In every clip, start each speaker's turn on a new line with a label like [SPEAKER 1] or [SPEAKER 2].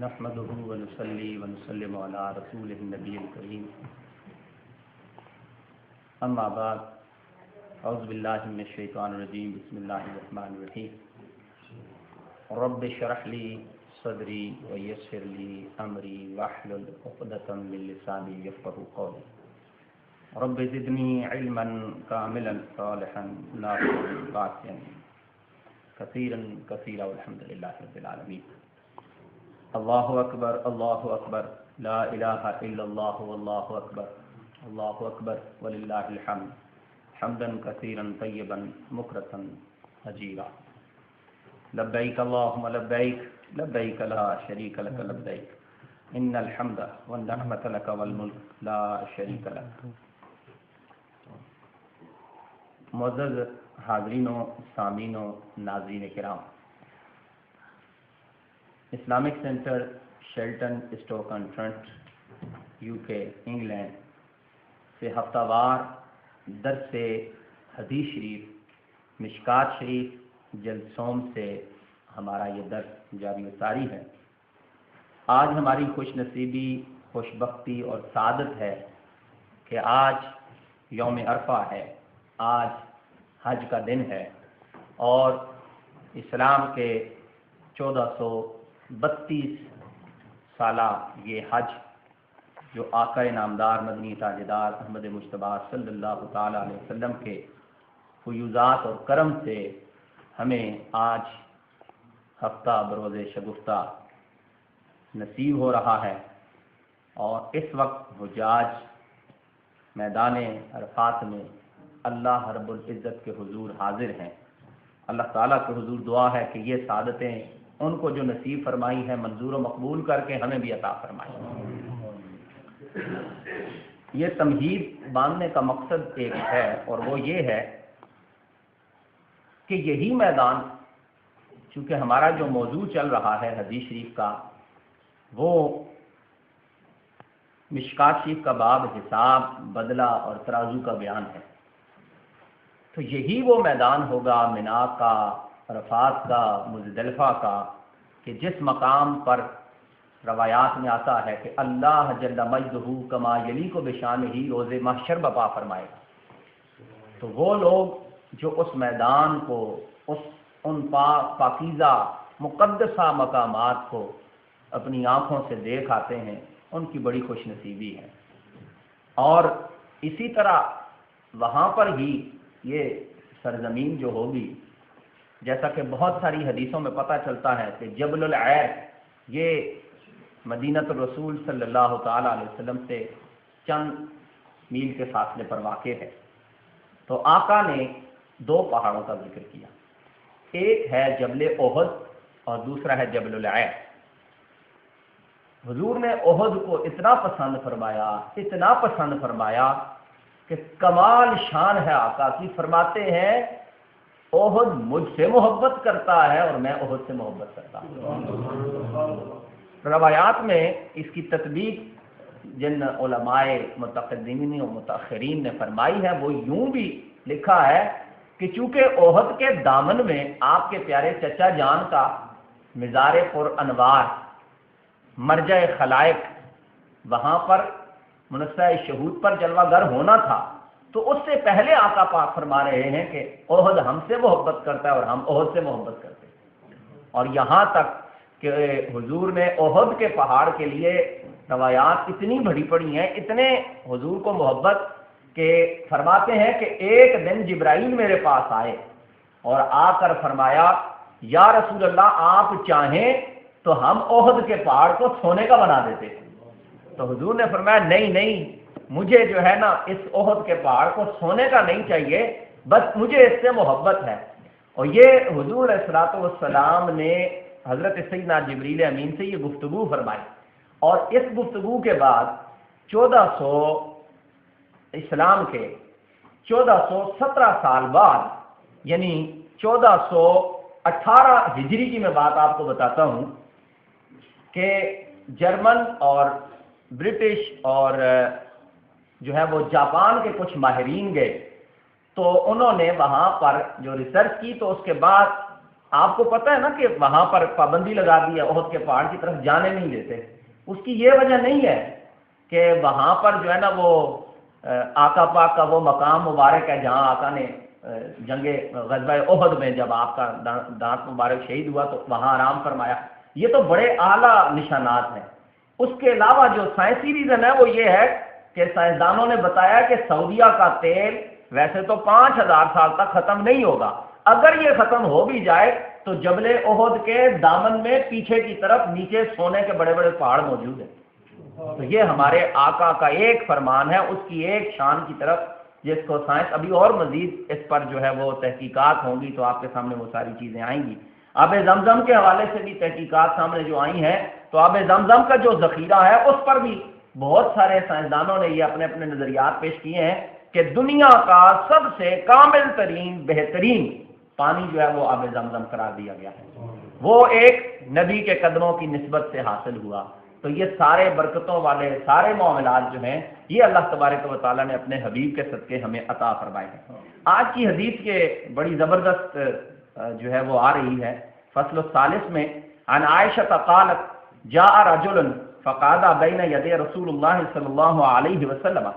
[SPEAKER 1] نحمده ونصلي ونسلم على رسوله النبي الكريم اما بعد اعوذ باللہ من الشیطان الرجیم بسم اللہ الرحمن الرحیم رب اشرح لي صدری ویسر لي امری واحلل عقدۃ من لسانی یفقهوا قولی رب زدنی علما کاملا صالحا نافعا باقیا کثیرا کثیرا والحمد للہ رب العالمین۔ اللہ اکبر لا الہ الا اللہ واللہ اکبر وللہ الحمد حمدا کثیرا طیبا مکرتا اجیرا۔ لبیک اللہم لبیک لبیک لا شریک لک لبیک ان الحمد والنعمت لک والملک لا شریک لک۔ معزز حاضرین و سامعین و ناظرین کرام، Islamic centre Sheldon اسٹوکن Trent UK England سے ہفتہ وار درس حدیث شریف مشکات شریف جلد سوم سے ہمارا یہ درس جاری و ساری ہے۔ آج ہماری خوش نصیبی، خوش بختی اور سعادت ہے کہ آج یوم عرفہ ہے، آج حج کا دن ہے اور اسلام کے 1432 سالہ یہ حج جو آقا نامدار مدنی تاجدار احمد مجتبی صلی اللہ تعالی علیہ وسلم کے فیوضات اور کرم سے ہمیں آج ہفتہ بروز شگفتہ نصیب ہو رہا ہے، اور اس وقت حجاج میدان عرفات میں اللہ رب العزت کے حضور حاضر ہیں۔ اللہ تعالیٰ کے حضور دعا ہے کہ یہ سعادتیں ان کو جو نصیب فرمائی ہے منظور و مقبول کر کے ہمیں بھی عطا فرمائی۔ یہ تمہید باندھنے کا مقصد ایک ہے اور وہ یہ ہے کہ یہی میدان، چونکہ ہمارا جو موضوع چل رہا ہے حدیث شریف کا وہ مشکات شریف کا باب حساب، بدلہ اور ترازو کا بیان ہے، تو یہی وہ میدان ہوگا منا کا، عرفات کا، مزدلفہ کا، کہ جس مقام پر روایات میں آتا ہے کہ اللہ جل مجدہ کما یلیق بشانہ روز محشر بپا فرمائے گا۔ تو وہ لوگ جو اس میدان کو، ان پاکیزہ مقدسہ مقامات کو اپنی آنکھوں سے دیکھ آتے ہیں، ان کی بڑی خوش نصیبی ہے۔ اور اسی طرح وہاں پر ہی یہ سرزمین جو ہوگی، جیسا کہ بہت ساری حدیثوں میں پتہ چلتا ہے کہ جبل العیر یہ مدینۃ الرسول صلی اللہ تعالی علیہ وسلم سے چند میل کے فاصلے پر واقع ہے۔ تو آقا نے دو پہاڑوں کا ذکر کیا، ایک ہے جبل احد اور دوسرا ہے جبل العیر۔ حضور نے احد کو اتنا پسند فرمایا کہ کمال شان ہے آقا کی، فرماتے ہیں احد مجھ سے محبت کرتا ہے اور میں احد سے محبت کرتا ہوں۔ روایات میں اس کی تطبیق جن علماء متقدمین و متاخرین نے فرمائی ہے وہ یوں بھی لکھا ہے کہ چونکہ احد کے دامن میں آپ کے پیارے چچا جان کا مزار پر انوار مرجع خلائق وہاں پر منصہ شہود پر جلوہ گر ہونا تھا، تو اس سے پہلے آقا پاک فرما رہے ہیں کہ احد ہم سے محبت کرتا ہے اور ہم احد سے محبت کرتے ہیں۔ اور یہاں تک کہ حضور نے احد کے پہاڑ کے لیے روایات اتنی بڑی پڑی ہیں، اتنے حضور کو محبت کہ فرماتے ہیں کہ ایک دن جبرائیل میرے پاس آئے اور آ کر فرمایا یا رسول اللہ آپ چاہیں تو ہم احد کے پہاڑ کو سونے کا بنا دیتے ہیں۔ تو حضور نے فرمایا نہیں، مجھے جو ہے نا اس احد کے پہاڑ کو سونے کا نہیں چاہیے، بس مجھے اس سے محبت ہے۔ اور یہ حضور علیہ الصلوۃ والسلام نے حضرت سیدنا جبریل امین سے یہ گفتگو فرمائی، اور اس گفتگو کے بعد 1417 سال بعد، یعنی 1418 ہجری کی میں بات آپ کو بتاتا ہوں کہ جرمن اور برٹش اور جو ہے وہ جاپان کے کچھ ماہرین گئے، تو انہوں نے وہاں پر جو ریسرچ کی تو اس کے بعد آپ کو پتہ ہے نا کہ وہاں پر پابندی لگا دی ہے، احد کے پہاڑ کی طرف جانے نہیں دیتے. اس کی یہ وجہ نہیں ہے کہ وہاں پر جو ہے نا وہ آقا پاک کا وہ مقام مبارک ہے جہاں آقا نے جنگ غزوہ احد میں جب آپ کا دانت مبارک شہید ہوا تو وہاں آرام فرمایا. یہ تو بڑے اعلیٰ نشانات ہیں. اس کے علاوہ جو سائنسی ریزن ہے وہ یہ ہے کہ سائنسدانوں نے بتایا کہ سعودیہ کا تیل ویسے تو 5000 سال تک ختم نہیں ہوگا. اگر یہ ختم ہو بھی جائے تو جبل احد کے دامن میں پیچھے کی طرف نیچے سونے کے بڑے بڑے پہاڑ موجود ہیں. تو یہ ہمارے آقا کا ایک فرمان ہے، اس کی ایک شان کی طرف، جس کو سائنس ابھی اور مزید اس پر جو ہے وہ تحقیقات ہوں گی تو آپ کے سامنے وہ ساری چیزیں آئیں گی. آب زمزم کے حوالے سے بھی تحقیقات سامنے جو آئی ہیں تو آب زمزم کا جو ذخیرہ ہے اس پر بھی بہت سارے سائنسدانوں نے یہ اپنے اپنے نظریات پیش کیے ہیں کہ دنیا کا سب سے کامل ترین بہترین پانی جو ہے وہ آب زمزم قرار دیا گیا ہے. وہ ایک نبی کے قدموں کی نسبت سے حاصل ہوا. تو یہ سارے برکتوں والے سارے معاملات جو ہیں یہ اللہ تبارک و تعالیٰ نے اپنے حبیب کے صدقے ہمیں عطا فرمائے ہیں. آج کی حدیث کے بڑی زبردست جو ہے وہ آ رہی ہے فصل الثالث میں. عن عائشہ قالت جاء رجل فقعد بین یدی رسول اللہ صلی اللہ علیہ وسلم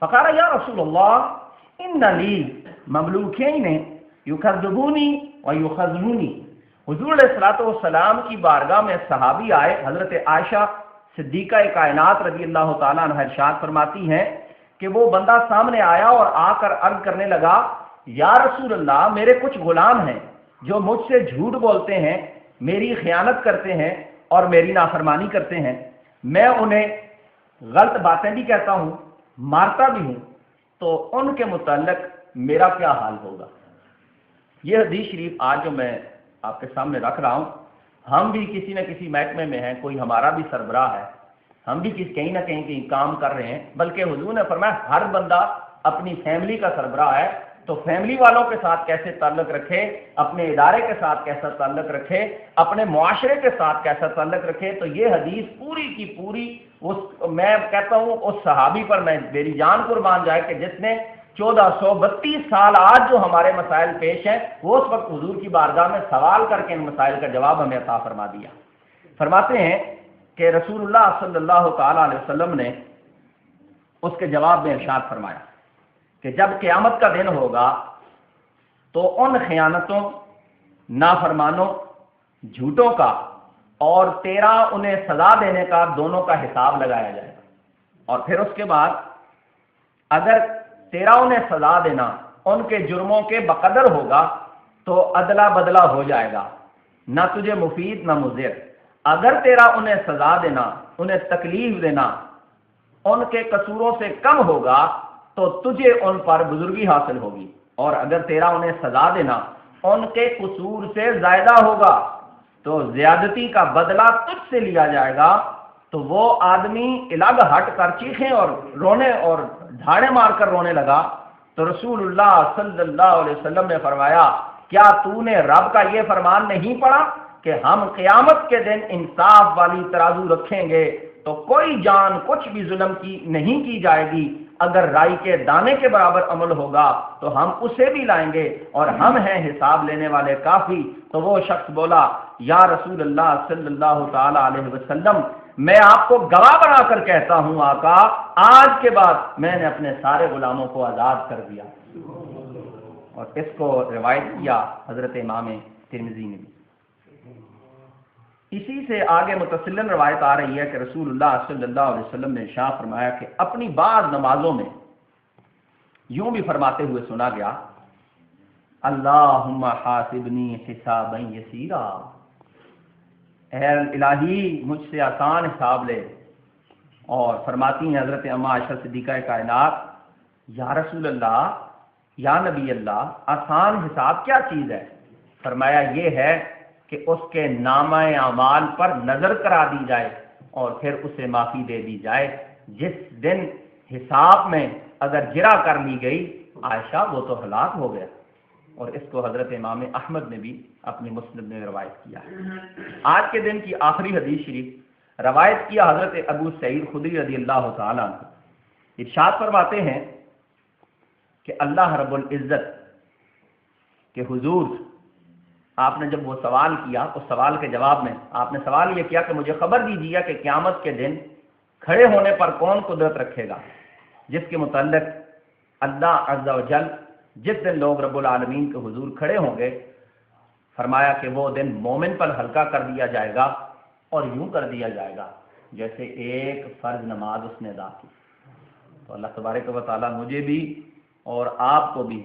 [SPEAKER 1] فقال یا رسول اللہ ان لی مملوکین یکذبونی ویخذلونی. حضور علیہ الصلوۃ والسلام کی بارگاہ میں صحابی آئے. حضرت عائشہ صدیقہ کائنات رضی اللہ تعالیٰ عنہ ارشاد فرماتی ہیں کہ وہ بندہ سامنے آیا اور آ کر عرض کرنے لگا یا رسول اللہ میرے کچھ غلام ہیں جو مجھ سے جھوٹ بولتے ہیں، میری خیانت کرتے ہیں اور میری نافرمانی کرتے ہیں. میں انہیں غلط باتیں بھی کہتا ہوں، مارتا بھی ہوں، تو ان کے متعلق میرا کیا حال ہوگا. یہ حدیث شریف آج جو میں آپ کے سامنے رکھ رہا ہوں، ہم بھی کسی نہ کسی محکمے میں ہیں، کوئی ہمارا بھی سربراہ ہے، ہم بھی کہیں نہ کہیں کام کر رہے ہیں، بلکہ حضور نے فرمایا ہر بندہ اپنی فیملی کا سربراہ ہے تو فیملی والوں کے ساتھ کیسے تعلق رکھے، اپنے ادارے کے ساتھ کیسا تعلق رکھے، اپنے معاشرے کے ساتھ کیسا تعلق رکھے. تو یہ حدیث پوری کی پوری میں کہتا ہوں اس صحابی پر میں میری جان قربان جائے کہ جس نے 1432 سال آج جو ہمارے مسائل پیش ہیں وہ اس وقت حضور کی بارگاہ میں سوال کر کے ان مسائل کا جواب ہمیں عطا فرما دیا. فرماتے ہیں کہ رسول اللہ صلی اللہ تعالی علیہ وسلم نے اس کے جواب میں ارشاد فرمایا کہ جب قیامت کا دن ہوگا تو ان خیانتوں، نافرمانوں، جھوٹوں کا اور تیرا انہیں سزا دینے کا دونوں کا حساب لگایا جائے گا. اور پھر اس کے بعد اگر تیرا انہیں سزا دینا ان کے جرموں کے بقدر ہوگا تو ادلا بدلہ ہو جائے گا، نہ تجھے مفید نہ مضر. اگر تیرا انہیں سزا دینا، انہیں تکلیف دینا ان کے قصوروں سے کم ہوگا تو تجھے ان پر بزرگی حاصل ہوگی، اور اگر تیرا انہیں سزا دینا ان کے قصور سے زائدہ ہوگا تو زیادتی کا بدلہ تجھ سے لیا جائے گا. تو وہ آدمی الگ ہٹ کر چیخیں اور رونے اور دھاڑے مار کر رونے لگا. تو رسول اللہ صلی اللہ علیہ وسلم نے فرمایا کیا تو نے رب کا یہ فرمان نہیں پڑھا کہ ہم قیامت کے دن انصاف والی ترازو رکھیں گے تو کوئی جان کچھ بھی ظلم کی نہیں کی جائے گی، اگر رائی کے دانے کے برابر عمل ہوگا تو ہم اسے بھی لائیں گے اور ہم ہیں حساب لینے والے کافی. تو وہ شخص بولا یا رسول اللہ صلی اللہ تعالی علیہ وسلم میں آپ کو گواہ بنا کر کہتا ہوں آقا آج کے بعد میں نے اپنے سارے غلاموں کو آزاد کر دیا. اور اس کو روایت کیا حضرت امام ترمذی نے بھی. اسی سے آگے متصلن روایت آ رہی ہے کہ رسول اللہ صلی اللہ علیہ وسلم نے ارشاد فرمایا کہ اپنی بعض نمازوں میں یوں بھی فرماتے ہوئے سنا گیا اللہم حاسبنی حسابا یسیرا، اے الہی مجھ سے آسان حساب لے. اور فرماتی ہیں حضرت اما عائشہ صدیقہ کائنات یا رسول اللہ یا نبی اللہ آسان حساب کیا چیز ہے؟ فرمایا یہ ہے کہ اس کے نامہ اعمال پر نظر کرا دی جائے اور پھر اسے معافی دے دی جائے. جس دن حساب میں اگر جرا کر لی گئی عائشہ وہ تو ہلاک ہو گیا. اور اس کو حضرت امام احمد نے بھی اپنی مسند میں روایت کیا ہے. آج کے دن کی آخری حدیث شریف روایت کیا حضرت ابو سعید خدری رضی اللہ تعالیٰ عنہ. ارشاد فرماتے ہیں کہ اللہ رب العزت کے حضور آپ نے جب وہ سوال کیا اس سوال کے جواب میں آپ نے سوال یہ کیا کہ مجھے خبر دیجیے کہ قیامت کے دن کھڑے ہونے پر کون قدرت رکھے گا، جس کے متعلق اللہ عز و جل جس دن لوگ رب العالمین کے حضور کھڑے ہوں گے، فرمایا کہ وہ دن مومن پر ہلکا کر دیا جائے گا اور یوں کر دیا جائے گا جیسے ایک فرض نماز اس نے ادا کی۔ تو اللہ تبارک و تعالیٰ مجھے بھی اور آپ کو بھی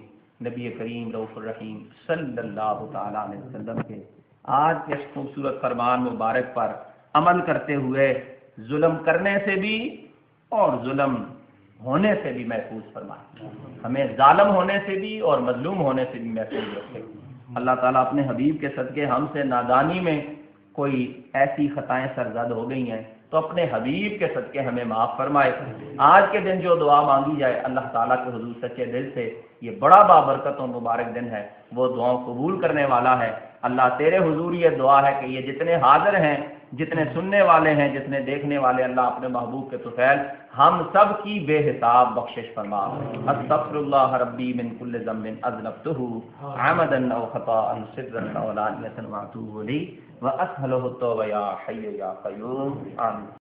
[SPEAKER 1] نبی کریم رؤوف الرحیم صلی اللہ تعالیٰ علیہ وسلم کے آج کے اس خوبصورت فرمان مبارک پر عمل کرتے ہوئے ظلم کرنے سے بھی اور ظلم ہونے سے بھی محفوظ فرمائے، ہمیں ظالم ہونے سے بھی اور مظلوم ہونے سے بھی محفوظ رکھے۔ اللہ تعالیٰ اپنے حبیب کے صدقے ہم سے نادانی میں کوئی ایسی خطائیں سرزد ہو گئی ہیں تو اپنے حبیب کے صدقے ہمیں معاف فرمائے۔ آج کے دن جو دعا مانگی جائے اللہ تعالیٰ کے حضور سچے دل سے، یہ بڑا بابرکت و مبارک دن ہے، وہ دعاؤں قبول کرنے والا ہے۔ اللہ تیرے حضور یہ دعا ہے کہ یہ جتنے حاضر ہیں، جتنے سننے والے ہیں، جتنے دیکھنے والے، اللہ اپنے محبوب کے طفیل ہم سب کی بے حساب بخشش فرما۔ استغفر اللہ ربی من کل ذنب اذنبتہ عمدا او خطأ سرا او علانیۃ واتوب الیہ واسألہ التوبہ یا حی یا قیوم آمین۔